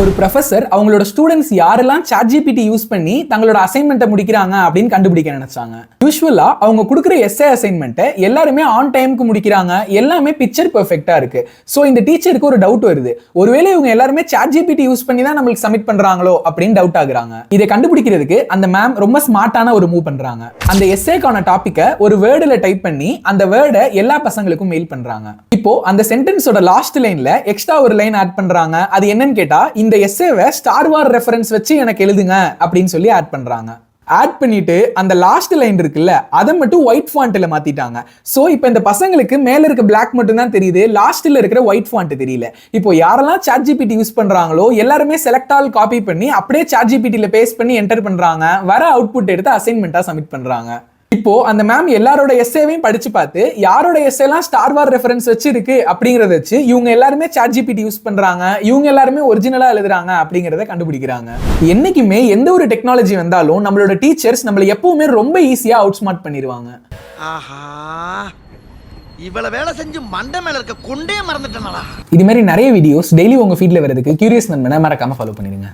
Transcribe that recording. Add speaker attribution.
Speaker 1: ஒரு ப்ரொஃபசர் அவங்களோட ஸ்டூடெண்ட்ஸ் யாரெல்லாம் ChatGPT யூஸ் பண்ணி தங்களோட அசைன்மெண்ட்டை முடிக்கிறாங்க அப்படின்னு கண்டுபிடிக்க நினைச்சாங்க. யூசுவலா அவங்க கொடுக்குற எஸ்ஏ அசைன்மெண்ட்டை எல்லாருமே ஆன் டைமுக்கு முடிக்கிறாங்க, எல்லாமே பிக்சர் பெர்ஃபெக்ட்டா இருக்கு. ஸோ இந்த டீச்சருக்கு ஒரு டவுட் வருது, ஒருவேளை இவங்க எல்லாருமே ChatGPT யூஸ் பண்ணி தான் நம்மளுக்கு சப்மிட் பண்றாங்களோ அப்படின்னு டவுட் ஆகுறாங்க. இதை கண்டுபிடிக்கிறதுக்கு அந்த மேம் ரொம்ப ஸ்மார்ட்டான ஒரு மூவ் பண்றாங்க. அந்த எஸ்ஏக்கான டாபிக்கை ஒரு வேர்டுல டைப் பண்ணி அந்த வேர்டை எல்லா பசங்களுக்கும் மெயில் பண்றாங்க. இப்போ அந்த சென்டென்ஸோட லாஸ்ட் லைன்ல எக்ஸ்ட்ரா ஒரு லைன் ஆட் பண்றாங்க. அது என்னன்னு கேட்டா, இந்த எஸ்ஏவை ஸ்டார் வார் ரெஃபரன்ஸ் வச்சு எனக்கு எழுதுங்க அப்படின்னு சொல்லி ஆட் பண்றாங்க. ஆட் பண்ணிட்டு அந்த லாஸ்ட் லைன் இருக்குல்ல, அதை மட்டும் ஒயிட் ஃபாண்ட்ல மாத்திட்டாங்க. சோ இப்போ இந்த பசங்களுக்கு மேல இருக்க பிளாக் மட்டும் தான் தெரியுது, லாஸ்ட்ல இருக்கிற ஒயிட் ஃபாண்ட் தெரியல. இப்போ யாரெல்லாம் ChatGPT யூஸ் பண்றாங்களோ எல்லாருமே செலக்ட் ஆல் காப்பி பண்ணி அப்படியே ChatGPTல பேஸ்ட் பண்ணி என்டர் பண்றாங்க. வர அவுட்புட் எடுத்து அசைன்மெண்டா சப்மிட் பண்றாங்க. இப்போ அந்த மேம் எல்லாரோட எஸ்ஏவையும் படிச்சு பார்த்து யாரோட எஸ்ஏலாம் ஸ்டார் வார் ரெஃபரன்ஸ் வச்சு இருக்கு அப்படிங்கறத வச்சு இவங்க எல்லாருமே ChatGPT யூஸ் பண்றாங்க, இவங்க எல்லாருமே ஒரிஜினலா எழுதுறாங்க அப்படிங்கறத கண்டுபிடிக்கிறாங்க. என்னைக்குமே எந்த ஒரு டெக்னாலஜி வந்தாலும் நம்மளோட டீச்சர்ஸ் நம்மள எப்பவுமே ரொம்ப ஈஸியா அவுட் ஸ்மார்ட் பண்ணிடுவாங்க.
Speaker 2: ஆஹா, இவ்வளவு வேலை செஞ்சு மண்டை மேல இருக்க கொண்டே மறந்துட்டேனடா.
Speaker 1: இது மாதிரி நிறைய வீடியோஸ் டெய்லி உங்க ஃபீட்ல வரதுக்கு கியூரியஸ் நண்பனை மறக்காம ஃபாலோ பண்ணிடுங்க.